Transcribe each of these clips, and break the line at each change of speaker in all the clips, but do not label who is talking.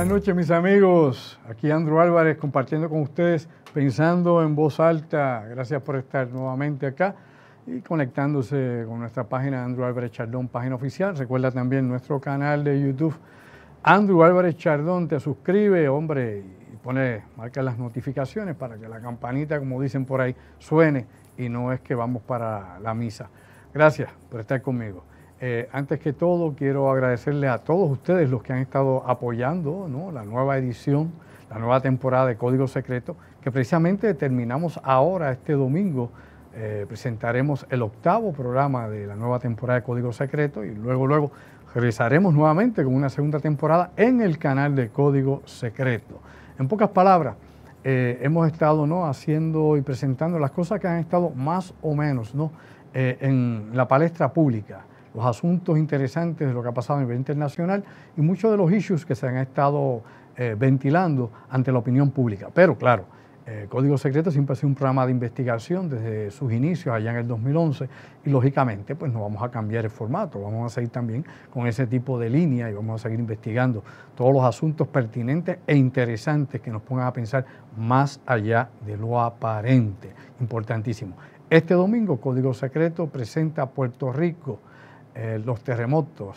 noches, mis amigos. Aquí Andrew Álvarez compartiendo con ustedes, pensando en voz alta. Gracias por estar nuevamente acá y conectándose con nuestra página Andrew Álvarez Chardón, página oficial. Recuerda también nuestro canal de YouTube, Andrew Álvarez Chardón. Te suscribe, hombre, y marca las notificaciones para que la campanita, como dicen por ahí, suene y no es que vamos para la misa. Gracias por estar conmigo. Antes que todo, quiero agradecerle a todos ustedes los que han estado apoyando, ¿no?, la nueva edición, la nueva temporada de Código Secreto, que precisamente terminamos ahora, este domingo. Presentaremos el 8º programa de la nueva temporada de Código Secreto y luego regresaremos nuevamente con una segunda temporada en el canal de Código Secreto. En pocas palabras, hemos estado, ¿no?, haciendo y presentando las cosas que han estado más o menos, ¿no?, en la palestra pública, los asuntos interesantes de lo que ha pasado a nivel internacional y muchos de los issues que se han estado ventilando ante la opinión pública. Pero claro, Código Secreto siempre ha sido un programa de investigación desde sus inicios allá en el 2011 y lógicamente pues no vamos a cambiar el formato, vamos a seguir también con ese tipo de línea y vamos a seguir investigando todos los asuntos pertinentes e interesantes que nos pongan a pensar más allá de lo aparente. Importantísimo. Este domingo Código Secreto presenta a Puerto Rico, los terremotos,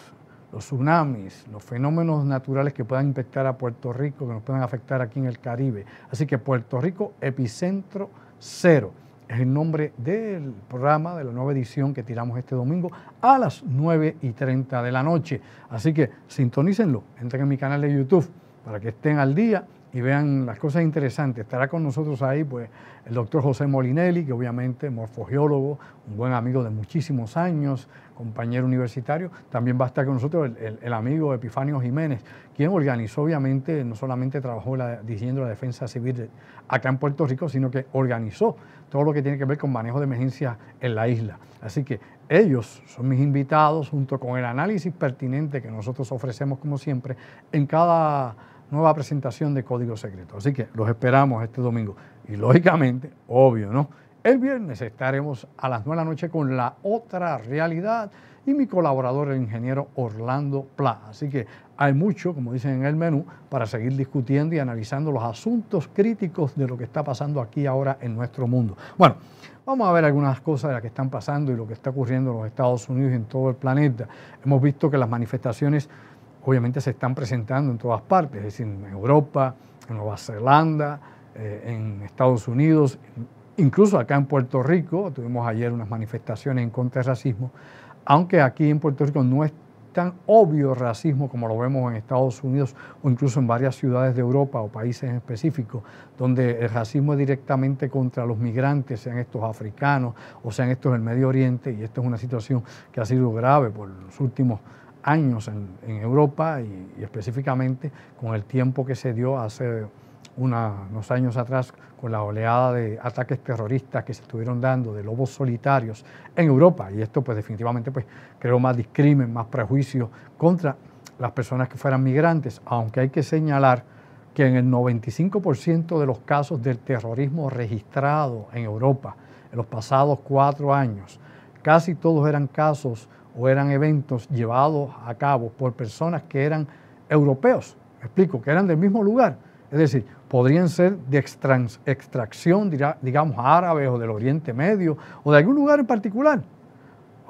los tsunamis, los fenómenos naturales que puedan impactar a Puerto Rico, que nos puedan afectar aquí en el Caribe. Así que Puerto Rico Epicentro Cero es el nombre del programa, de la nueva edición que tiramos este domingo a las 9:30 de la noche. Así que sintonícenlo, entren en mi canal de YouTube para que estén al día y vean las cosas interesantes. Estará con nosotros ahí pues el doctor José Molinelli, que obviamente morfogeólogo, un buen amigo de muchísimos años, compañero universitario. También va a estar con nosotros el amigo Epifanio Jiménez, quien organizó, obviamente, no solamente trabajó dirigiendo la defensa civil acá en Puerto Rico, sino que organizó todo lo que tiene que ver con manejo de emergencias en la isla. Así que ellos son mis invitados, junto con el análisis pertinente que nosotros ofrecemos, como siempre, en cada nueva presentación de Código Secreto. Así que los esperamos este domingo. Y lógicamente, obvio, ¿no?, el viernes estaremos a las 9 de la noche con La Otra Realidad y mi colaborador, el ingeniero Orlando Pla. Así que hay mucho, como dicen en el menú, para seguir discutiendo y analizando los asuntos críticos de lo que está pasando aquí ahora en nuestro mundo. Bueno, vamos a ver algunas cosas de las que están pasando y lo que está ocurriendo en los Estados Unidos y en todo el planeta. Hemos visto que las manifestaciones obviamente se están presentando en todas partes, es decir, en Europa, en Nueva Zelanda, en Estados Unidos, incluso acá en Puerto Rico. Tuvimos ayer unas manifestaciones en contra del racismo, aunque aquí en Puerto Rico no es tan obvio el racismo como lo vemos en Estados Unidos o incluso en varias ciudades de Europa o países en específico, donde el racismo es directamente contra los migrantes, sean estos africanos o sean estos del Medio Oriente, y esto es una situación que ha sido grave por los últimos años en Europa y específicamente con el tiempo que se dio hace unos años atrás con la oleada de ataques terroristas que se estuvieron dando de lobos solitarios en Europa, y esto pues definitivamente pues creó más discrimen, más prejuicio contra las personas que fueran migrantes, aunque hay que señalar que en el 95% de los casos del terrorismo registrado en Europa en los pasados 4 años, casi todos eran casos o eran eventos llevados a cabo por personas que eran europeos, me explico, que eran del mismo lugar, es decir, podrían ser de extracción, digamos, árabes o del Oriente Medio o de algún lugar en particular,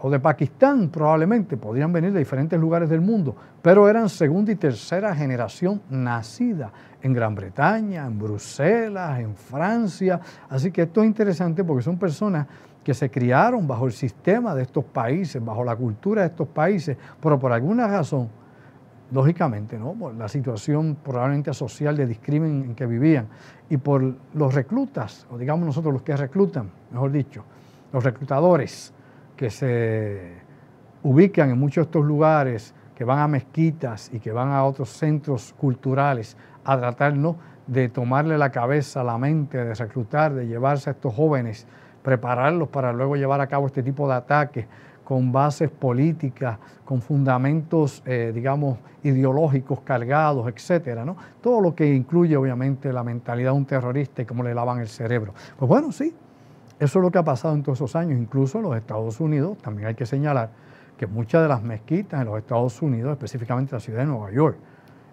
o de Pakistán probablemente, podrían venir de diferentes lugares del mundo, pero eran segunda y tercera generación nacida en Gran Bretaña, en Bruselas, en Francia. Así que esto es interesante porque son personas que se criaron bajo el sistema de estos países, bajo la cultura de estos países, pero por alguna razón, lógicamente, ¿no?, por la situación probablemente social de discrimen en que vivían y por los reclutas, o digamos nosotros los que reclutan, mejor dicho, los reclutadores que se ubican en muchos de estos lugares, que van a mezquitas y que van a otros centros culturales a tratar, ¿no?, de tomarle la cabeza, la mente, de reclutar, de llevarse a estos jóvenes, prepararlos para luego llevar a cabo este tipo de ataques con bases políticas, con fundamentos, digamos, ideológicos cargados, etcétera, ¿no? Todo lo que incluye, obviamente, la mentalidad de un terrorista y cómo le lavan el cerebro. Pues bueno, sí, eso es lo que ha pasado en todos esos años, incluso en los Estados Unidos. También hay que señalar que muchas de las mezquitas en los Estados Unidos, específicamente la ciudad de Nueva York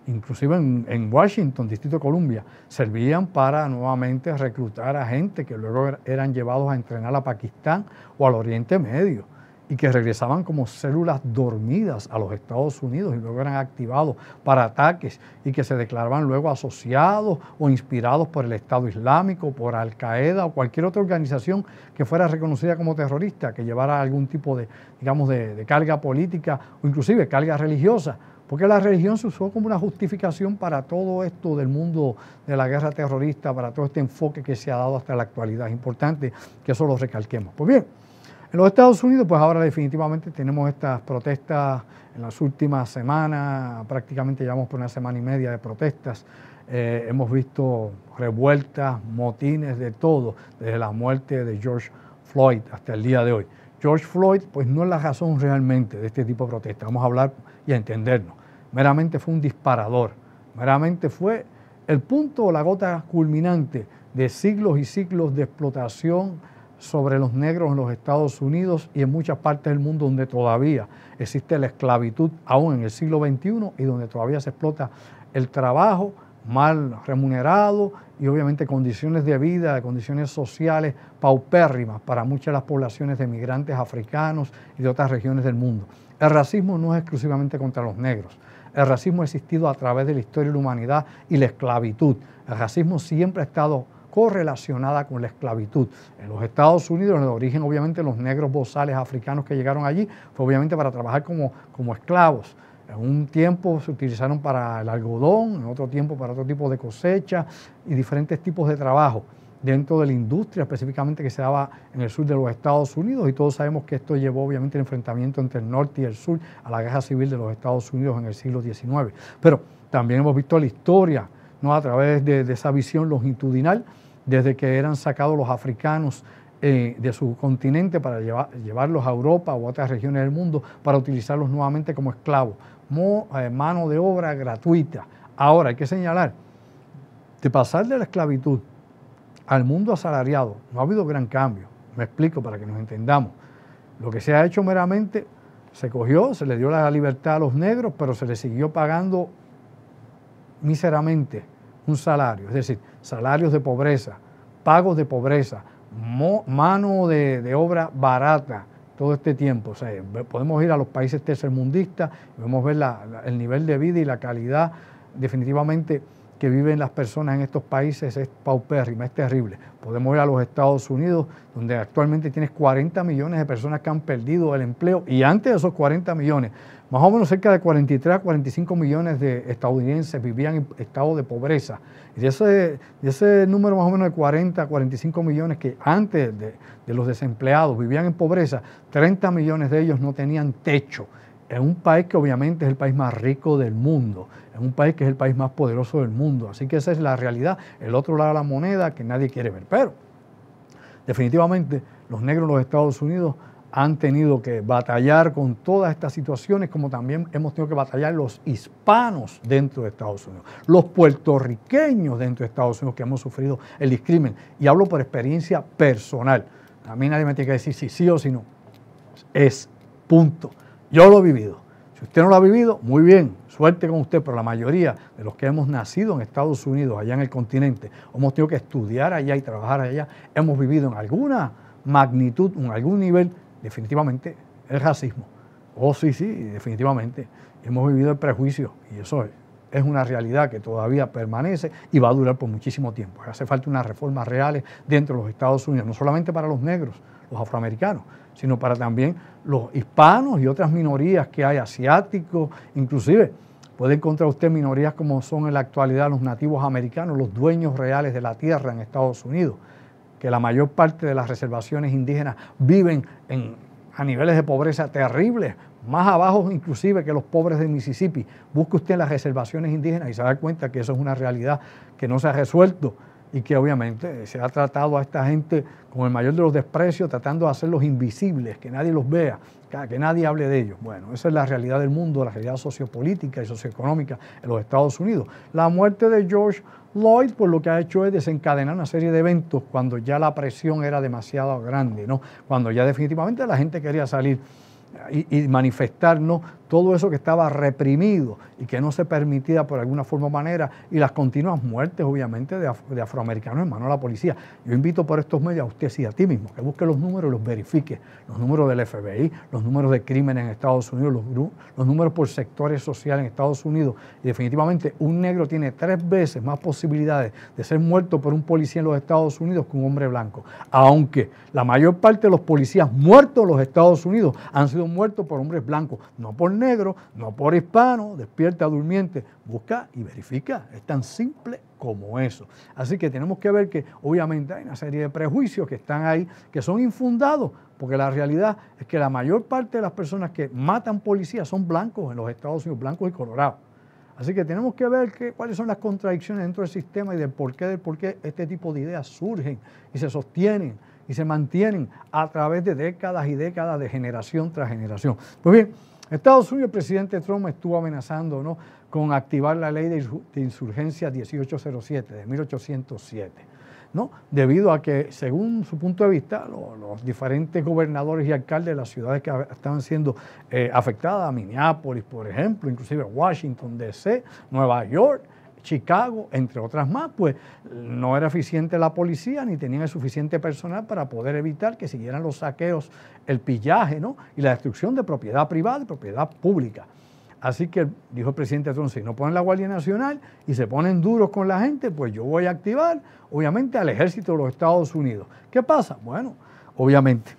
inclusive en Washington, Distrito de Columbia, servían para nuevamente reclutar a gente que luego eran llevados a entrenar a Pakistán o al Oriente Medio y que regresaban como células dormidas a los Estados Unidos y luego eran activados para ataques y que se declaraban luego asociados o inspirados por el Estado Islámico, por Al Qaeda o cualquier otra organización que fuera reconocida como terrorista, que llevara algún tipo de, digamos, de carga política o inclusive carga religiosa, porque la religión se usó como una justificación para todo esto del mundo de la guerra terrorista, para todo este enfoque que se ha dado hasta la actualidad. Es importante que eso lo recalquemos. Pues bien, en los Estados Unidos, pues ahora definitivamente tenemos estas protestas en las últimas semanas, prácticamente llevamos por una semana y media de protestas. Hemos visto revueltas, motines, de todo, desde la muerte de George Floyd hasta el día de hoy. George Floyd, pues no es la razón realmente de este tipo de protestas, vamos a hablar y a entendernos. Meramente fue un disparador, meramente fue el punto o la gota culminante de siglos y siglos de explotación sobre los negros en los Estados Unidos y en muchas partes del mundo donde todavía existe la esclavitud, aún en el siglo XXI, y donde todavía se explota el trabajo mal remunerado y obviamente condiciones de vida, condiciones sociales paupérrimas para muchas de las poblaciones de migrantes africanos y de otras regiones del mundo. El racismo no es exclusivamente contra los negros. El racismo ha existido a través de la historia de la humanidad y la esclavitud. El racismo siempre ha estado correlacionada con la esclavitud. En los Estados Unidos, en el origen, obviamente, los negros bozales africanos que llegaron allí fue obviamente para trabajar como esclavos. En un tiempo se utilizaron para el algodón, en otro tiempo para otro tipo de cosecha y diferentes tipos de trabajo dentro de la industria específicamente que se daba en el sur de los Estados Unidos, y todos sabemos que esto llevó obviamente el enfrentamiento entre el norte y el sur a la guerra civil de los Estados Unidos en el siglo XIX. Pero también hemos visto la historia, ¿no?, a través de esa visión longitudinal, desde que eran sacados los africanos de su continente para llevarlos a Europa u otras regiones del mundo para utilizarlos nuevamente como esclavos, mano de obra gratuita. Ahora hay que señalar, de pasar de la esclavitud al mundo asalariado no ha habido gran cambio. Me explico para que nos entendamos. Lo que se ha hecho meramente, se cogió, se le dio la libertad a los negros, pero se les siguió pagando míseramente un salario, es decir, salarios de pobreza, pagos de pobreza, mano de obra barata todo este tiempo. O sea, podemos ir a los países tercermundistas y podemos ver el nivel de vida y la calidad definitivamente que viven las personas en estos países es paupérrima, es terrible. Podemos ir a los Estados Unidos, donde actualmente tienes 40 millones de personas que han perdido el empleo, y antes de esos 40 millones, más o menos cerca de 43 a 45 millones de estadounidenses vivían en estado de pobreza. Y de ese número más o menos de 40 a 45 millones que antes de los desempleados vivían en pobreza, 30 millones de ellos no tenían techo. En un país que obviamente es el país más rico del mundo, en un país que es el país más poderoso del mundo. Así que esa es la realidad, el otro lado de la moneda que nadie quiere ver. Pero definitivamente los negros en los Estados Unidos han tenido que batallar con todas estas situaciones, como también hemos tenido que batallar los hispanos dentro de Estados Unidos, los puertorriqueños dentro de Estados Unidos que hemos sufrido el discrimen. Y hablo por experiencia personal. A mí nadie me tiene que decir si sí o si no. Es punto. Yo lo he vivido. Si usted no lo ha vivido, muy bien, suerte con usted, pero la mayoría de los que hemos nacido en Estados Unidos, allá en el continente, hemos tenido que estudiar allá y trabajar allá, hemos vivido en alguna magnitud, en algún nivel, definitivamente, el racismo. Oh, sí, definitivamente. Hemos vivido el prejuicio y eso es una realidad que todavía permanece y va a durar por muchísimo tiempo. Hace falta unas reformas reales dentro de los Estados Unidos, no solamente para los negros, los afroamericanos, sino para también los hispanos y otras minorías que hay, asiáticos, inclusive puede encontrar usted minorías como son en la actualidad los nativos americanos, los dueños reales de la tierra en Estados Unidos, que la mayor parte de las reservaciones indígenas viven a niveles de pobreza terribles, más abajo inclusive que los pobres de Mississippi. Busque usted las reservaciones indígenas y se da cuenta que eso es una realidad que no se ha resuelto y que obviamente se ha tratado a esta gente con el mayor de los desprecios, tratando de hacerlos invisibles, que nadie los vea, que nadie hable de ellos. Bueno, esa es la realidad del mundo, la realidad sociopolítica y socioeconómica en los Estados Unidos. La muerte de George Floyd, pues lo que ha hecho es desencadenar una serie de eventos cuando ya la presión era demasiado grande, ¿no? Cuando ya definitivamente la gente quería salir y manifestar, ¿no?, todo eso que estaba reprimido y que no se permitía por alguna forma o manera, y las continuas muertes, obviamente, de afroamericanos en manos de la policía. Yo invito por estos medios a usted, sí, a ti mismo, que busque los números y los verifique, los números del FBI, los números de crímenes en Estados Unidos, los números por sectores sociales en Estados Unidos, y definitivamente un negro tiene 3 veces más posibilidades de ser muerto por un policía en los Estados Unidos que un hombre blanco, aunque la mayor parte de los policías muertos en los Estados Unidos han sido muertos por hombres blancos, no por negros, no por hispanos. Despierta, durmiente, busca y verifica, es tan simple como eso. Así que tenemos que ver que obviamente hay una serie de prejuicios que están ahí, que son infundados, porque la realidad es que la mayor parte de las personas que matan policías son blancos en los Estados Unidos, blancos y colorados. Así que tenemos que ver cuáles son las contradicciones dentro del sistema y del por qué este tipo de ideas surgen y se sostienen y se mantienen a través de décadas y décadas, de generación tras generación. Pues bien, Estados Unidos, el presidente Trump estuvo amenazando, ¿no?, con activar la ley de insurgencia 1807 de 1807, ¿no?, debido a que, según su punto de vista, los diferentes gobernadores y alcaldes de las ciudades que estaban siendo afectadas, Minneapolis, por ejemplo, inclusive Washington, D.C., Nueva York, Chicago, entre otras más, pues no era eficiente la policía ni tenían el suficiente personal para poder evitar que siguieran los saqueos, el pillaje, ¿no?, y la destrucción de propiedad privada y propiedad pública. Así que dijo el presidente Trump, si no ponen la Guardia Nacional y se ponen duros con la gente, pues yo voy a activar, obviamente, al ejército de los Estados Unidos. ¿Qué pasa? Bueno, obviamente,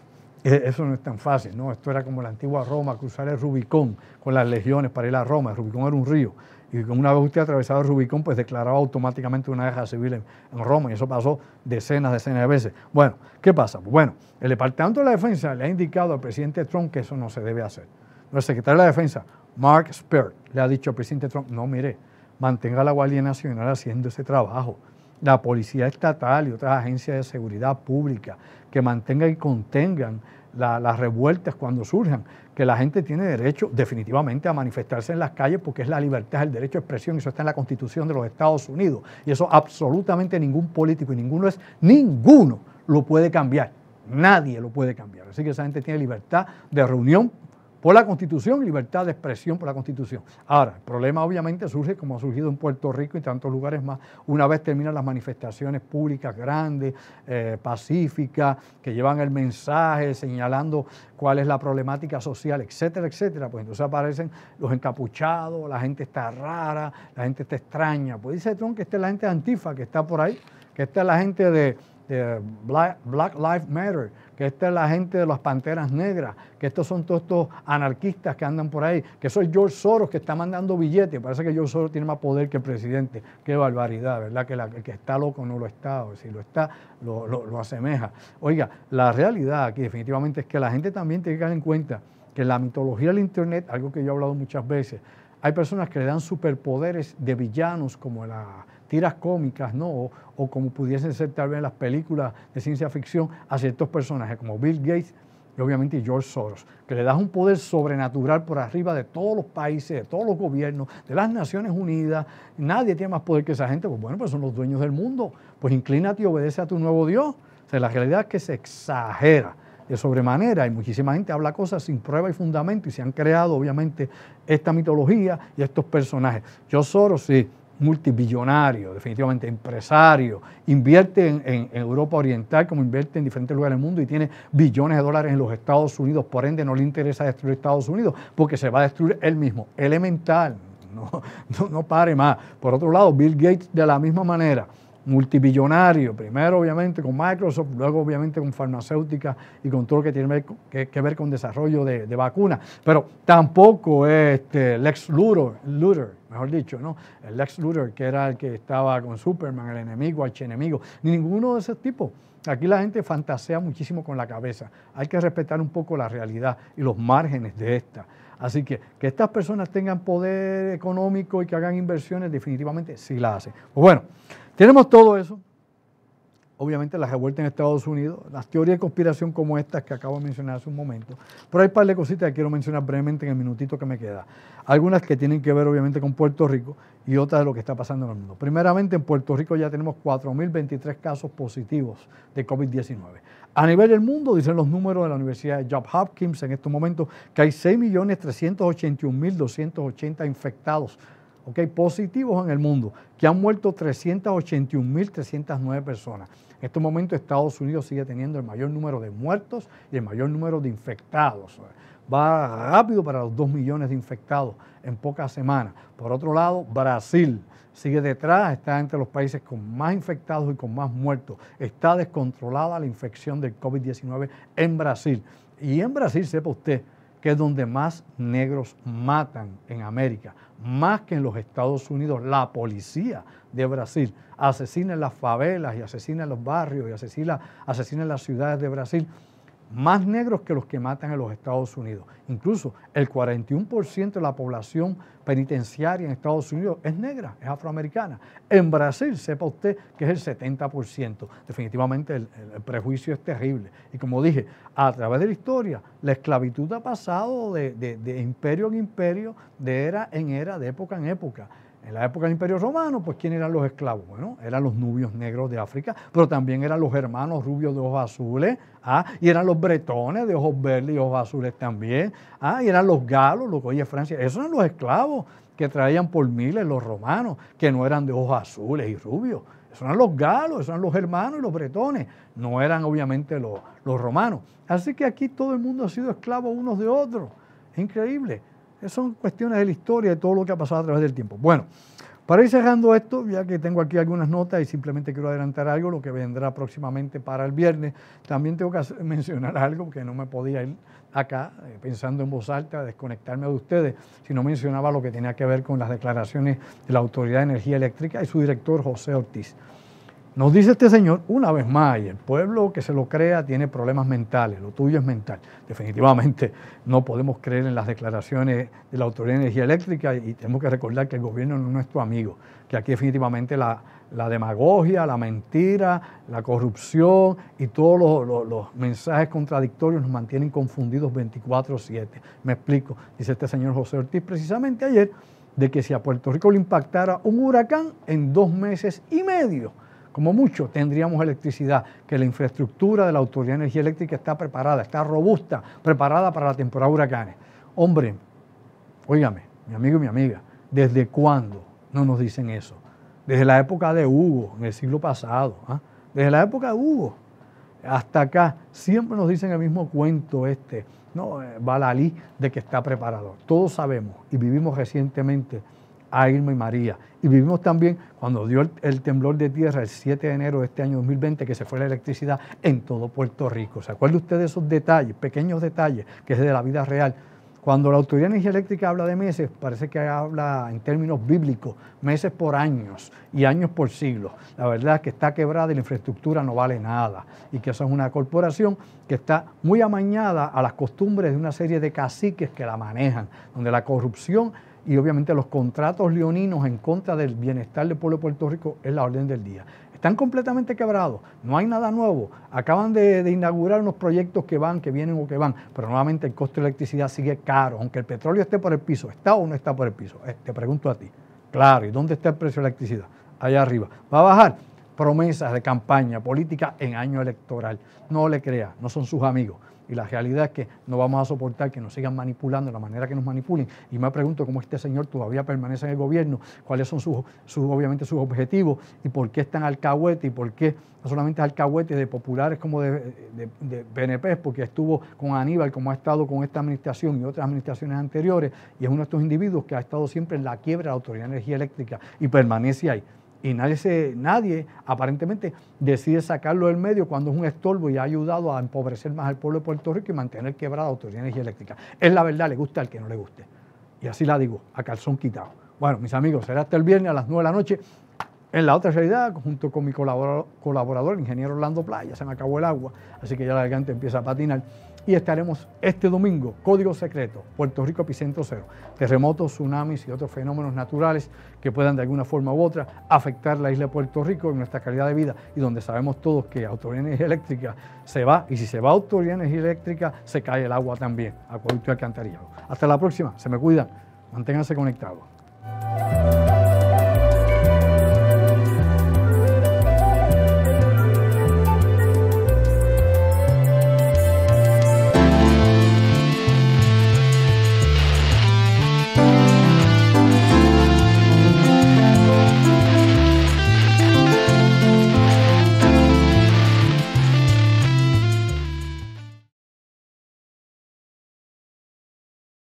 eso no es tan fácil, ¿no? Esto era como la antigua Roma, cruzar el Rubicón con las legiones para ir a Roma. El Rubicón era un río. Y una vez usted atravesaba el Rubicón, pues declaraba automáticamente una guerra civil en Roma, y eso pasó decenas de veces. Bueno, ¿qué pasa? Pues bueno, el Departamento de la Defensa le ha indicado al presidente Trump que eso no se debe hacer. El secretario de la Defensa, Mark Esper, le ha dicho al presidente Trump, no, mire, mantenga a la Guardia Nacional haciendo ese trabajo, la Policía Estatal y otras agencias de seguridad pública, que mantengan y contengan las revueltas cuando surjan, que la gente tiene derecho definitivamente a manifestarse en las calles, porque es la libertad, es el derecho de expresión, y eso está en la Constitución de los Estados Unidos, y eso absolutamente ningún político, y ninguno lo puede cambiar, nadie lo puede cambiar. Así que esa gente tiene libertad de reunión por la Constitución, libertad de expresión por la Constitución. Ahora, el problema obviamente surge, como ha surgido en Puerto Rico y tantos lugares más, una vez terminan las manifestaciones públicas grandes, pacíficas, que llevan el mensaje señalando cuál es la problemática social, etcétera, etcétera. Pues entonces aparecen los encapuchados, la gente está rara, la gente está extraña. Pues dice Trump que esta es la gente de Antifa que está por ahí, que esta es la gente de Black Lives Matter, que esta es la gente de las Panteras Negras, que estos son todos estos anarquistas que andan por ahí, que eso es George Soros que está mandando billetes. Parece que George Soros tiene más poder que el presidente. Qué barbaridad, ¿verdad? Que el que está loco no lo está, o si lo está, lo asemeja. Oiga, la realidad aquí definitivamente es que la gente también tiene que tener en cuenta que en la mitología del Internet, algo que yo he hablado muchas veces, hay personas que le dan superpoderes de villanos como las tiras cómicas, ¿no? O como pudiesen ser tal vez las películas de ciencia ficción a ciertos personajes como Bill Gates y obviamente George Soros, que le das un poder sobrenatural por arriba de todos los países, de todos los gobiernos, de las Naciones Unidas. Nadie tiene más poder que esa gente. Pues bueno, pues son los dueños del mundo. Pues inclínate y obedece a tu nuevo Dios. O sea, la realidad es que se exagera de sobremanera y muchísima gente habla cosas sin prueba y fundamento y se han creado obviamente esta mitología y estos personajes. George Soros, sí, multibillonario, definitivamente empresario, invierte en Europa Oriental como invierte en diferentes lugares del mundo y tiene billones de dólares en los Estados Unidos, por ende no le interesa destruir Estados Unidos porque se va a destruir él mismo, elemental, no pare más. Por otro lado, Bill Gates de la misma manera, multibillonario, primero obviamente con Microsoft, luego obviamente con farmacéuticas y con todo lo que tiene que ver con desarrollo de vacunas, pero tampoco es Lex Luthor, mejor dicho, ¿no? El Lex Luthor, que era el que estaba con Superman, el enemigo, archienemigo, ni ninguno de esos tipos. Aquí la gente fantasea muchísimo con la cabeza. Hay que respetar un poco la realidad y los márgenes de esta. Así que estas personas tengan poder económico y que hagan inversiones, definitivamente sí la hacen. Pues bueno, tenemos todo eso. obviamente la revuelta en Estados Unidos, las teorías de conspiración como estas que acabo de mencionar hace un momento, pero hay un par de cositas que quiero mencionar brevemente en el minutito que me queda. Algunas que tienen que ver obviamente con Puerto Rico y otras de lo que está pasando en el mundo. Primeramente, en Puerto Rico ya tenemos 4.023 casos positivos de COVID-19. A nivel del mundo, dicen los números de la Universidad de Johns Hopkins en estos momentos, que hay 6.381.280 infectados, positivos en el mundo, que han muerto 381.309 personas. En estos momentos Estados Unidos sigue teniendo el mayor número de muertos y el mayor número de infectados. Va rápido para los 2 millones de infectados en pocas semanas. Por otro lado, Brasil sigue detrás, está entre los países con más infectados y con más muertos. Está descontrolada la infección del COVID-19 en Brasil. Y en Brasil, sepa usted, que es donde más negros matan en América, más que en los Estados Unidos. La policía de Brasil asesina en las favelas y asesina en los barrios y asesina en las ciudades de Brasil, más negros que los que matan en los Estados Unidos. Incluso el 41% de la población penitenciaria en Estados Unidos es negra, es afroamericana. En Brasil, sepa usted que es el 70%. Definitivamente el prejuicio es terrible. Y como dije, a través de la historia, la esclavitud ha pasado de imperio en imperio, de era en era, de época en época. En la época del Imperio Romano, pues ¿quién eran los esclavos? Bueno, eran los nubios negros de África, pero también eran los hermanos rubios de ojos azules, y eran los bretones de ojos verdes y ojos azules también, y eran los galos, lo que hoy es Francia. Esos eran los esclavos que traían por miles los romanos, que no eran de ojos azules y rubios. Esos eran los galos, esos eran los hermanos y los bretones, no eran obviamente los romanos. Así que aquí todo el mundo ha sido esclavo unos de otros. Es increíble. Esas son cuestiones de la historia, de todo lo que ha pasado a través del tiempo. Bueno, para ir cerrando esto, ya que tengo aquí algunas notas y simplemente quiero adelantar algo, lo que vendrá próximamente para el viernes, también tengo que mencionar algo que no me podía ir acá, pensando en voz alta, desconectarme de ustedes, si no mencionaba lo que tenía que ver con las declaraciones de la Autoridad de Energía Eléctrica y su director José Ortiz. Nos dice este señor, una vez más, y el pueblo que se lo crea tiene problemas mentales, lo tuyo es mental. Definitivamente no podemos creer en las declaraciones de la Autoridad de Energía Eléctrica y tenemos que recordar que el gobierno no es nuestro amigo, que aquí definitivamente la demagogia, la mentira, la corrupción y todos los mensajes contradictorios nos mantienen confundidos 24/7. Me explico, dice este señor José Ortiz precisamente ayer, de que si a Puerto Rico le impactara un huracán en 2 meses y medio, como mucho, tendríamos electricidad, que la infraestructura de la Autoridad de Energía Eléctrica está preparada, está robusta, preparada para la temporada de huracanes. Hombre, óigame, mi amigo y mi amiga, ¿desde cuándo no nos dicen eso? Desde la época de Hugo, en el siglo pasado, desde la época de Hugo hasta acá, siempre nos dicen el mismo cuento balalí, de que está preparado. Todos sabemos y vivimos recientemente a Irma y María. Y vivimos también cuando dio el temblor de tierra el 7 de enero de este año 2020, que se fue la electricidad en todo Puerto Rico. ¿Se acuerda usted de esos detalles, pequeños detalles, que es de la vida real? Cuando la Autoridad de Energía Eléctrica habla de meses, parece que habla en términos bíblicos, meses por años y años por siglos. La verdad es que está quebrada y la infraestructura no vale nada. Y que eso es una corporación que está muy amañada a las costumbres de una serie de caciques que la manejan, donde la corrupción y obviamente los contratos leoninos en contra del bienestar del pueblo de Puerto Rico es la orden del día. Están completamente quebrados, no hay nada nuevo. Acaban de inaugurar unos proyectos que van, que vienen o que van, pero nuevamente el costo de electricidad sigue caro, aunque el petróleo esté por el piso. ¿Está o no está por el piso? Te pregunto a ti. Claro, ¿y dónde está el precio de la electricidad? Allá arriba. ¿Va a bajar? Promesas de campaña política en año electoral. No le crea, no son sus amigos. Y la realidad es que no vamos a soportar que nos sigan manipulando de la manera que nos manipulen. Y me pregunto cómo este señor todavía permanece en el gobierno, cuáles son obviamente sus objetivos y por qué es tan alcahuete y por qué no solamente es alcahuete de populares como de PNP, porque estuvo con Aníbal, como ha estado con esta administración y otras administraciones anteriores, y es uno de estos individuos que ha estado siempre en la quiebra de la Autoridad de Energía Eléctrica y permanece ahí. Y nadie aparentemente decide sacarlo del medio cuando es un estorbo y ha ayudado a empobrecer más al pueblo de Puerto Rico y mantener quebrada la Autoridad de Energía Eléctrica. Es la verdad, le gusta al que no le guste. Y así la digo, a calzón quitado. Bueno, mis amigos, será hasta el viernes a las 9 de la noche. En La Otra Realidad, junto con mi colaborador, el ingeniero Orlando Playa, se me acabó el agua, así que ya la garganta empieza a patinar. Y estaremos este domingo, Código Secreto, Puerto Rico Epicentro Cero. Terremotos, tsunamis y otros fenómenos naturales que puedan de alguna forma u otra afectar la isla de Puerto Rico en nuestra calidad de vida y donde sabemos todos que Autoridad de Energía Eléctrica se va, y si se va Autoridad de Energía Eléctrica se cae el agua también, acueducto y alcantarillado. Hasta la próxima, se me cuidan, manténganse conectados.